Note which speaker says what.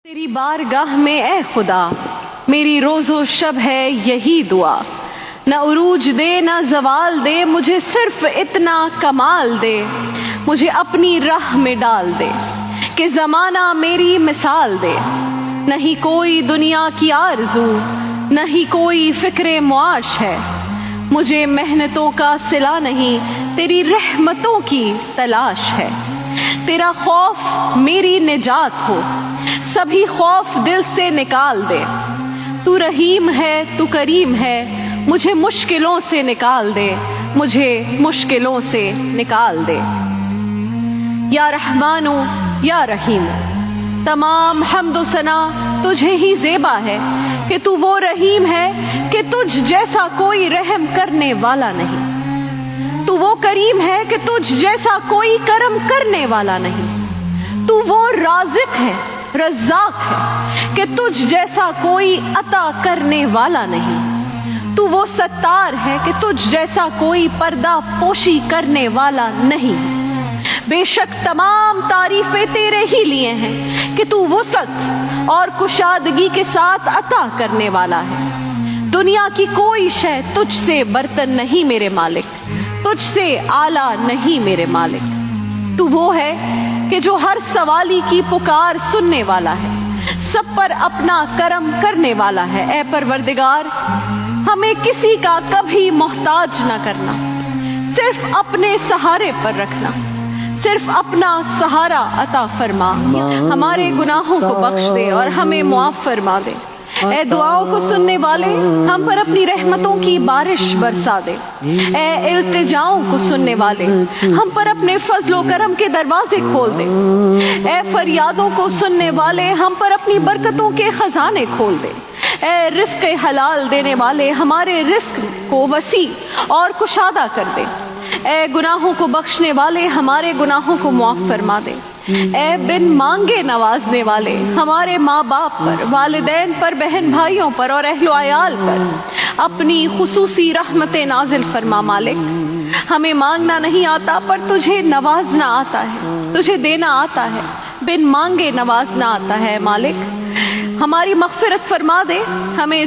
Speaker 1: तेरी बारगाह में ए खुदा मेरी रोज़ो शब है यही दुआ, न उरूज दे न जवाल दे, मुझे सिर्फ इतना कमाल दे, मुझे अपनी राह में डाल दे कि ज़माना मेरी मिसाल दे। नहीं कोई दुनिया की आरज़ू, नहीं कोई फ़िक्रे मुआश है, मुझे मेहनतों का सिला नहीं, तेरी रहमतों की तलाश है। तेरा खौफ मेरी निजात हो, सभी खौफ दिल से निकाल दे। तू रहीम है, तू करीम है, मुझे मुश्किलों से निकाल दे, मुझे मुश्किलों से निकाल दे। या रहमानो या रहीम, तमाम हम्दो सना तुझे ही ज़ेबा है कि तू वो रहीम है कि तुझ जैसा कोई रहम करने वाला नहीं। तू वो करीम है कि तुझ जैसा कोई करम करने वाला नहीं। तू वो राज़िक है, रज़्ज़ाक़ है कि तुझ जैसा कोई अता करने वाला नहीं। तू वो सत्तार है कि तुझ जैसा कोई पर्दा पोशी करने वाला नहीं। बेशक तमाम तारीफ़ें तेरे ही लिए हैं कि तू वुसअत और कुशादगी के साथ अता करने वाला है। दुनिया की कोई शय तुझसे बर्तन नहीं मेरे मालिक, तुझसे आला नहीं मेरे मालिक। तू वो है कि जो हर सवाली की पुकार सुनने वाला है, सब पर अपना करम करने वाला है। ऐ परवरदिगार, हमें किसी का कभी मोहताज ना करना, सिर्फ अपने सहारे पर रखना, सिर्फ अपना सहारा अता फरमा। हमारे गुनाहों को बख्श दे और हमें मुआफ़ फरमा दे। ऐ दुआओं को सुनने वाले, हम पर अपनी रहमतों की बारिश बरसा दे। ऐ इल्तिजाओं को सुनने वाले, हम पर अपने फजलो करम के दरवाजे खोल दे। ऐ फरियादों को सुनने वाले, हम पर अपनी बरकतों के खजाने खोल दे। ऐ रिस्क हलाल देने वाले, हमारे रिस्क को वसी और कुशादा कर दे। ऐ गुनाहों को बख्शने वाले, हमारे गुनाहों को मुआफ़ फरमा दे। ऐ बिन मांगे नवाजने वाले, हमारे माँ बाप पर, वालिदैन पर, बहन भाइयों पर और अहलो अयाल पर अपनी खुसूसी रहमतें नाजिल फरमा। मालिक, हमें मांगना नहीं आता पर तुझे नवाजना आता है, तुझे देना आता है, बिन मांगे नवाजना आता है। मालिक, हमारी मग़फ़िरत फरमा दे, हमें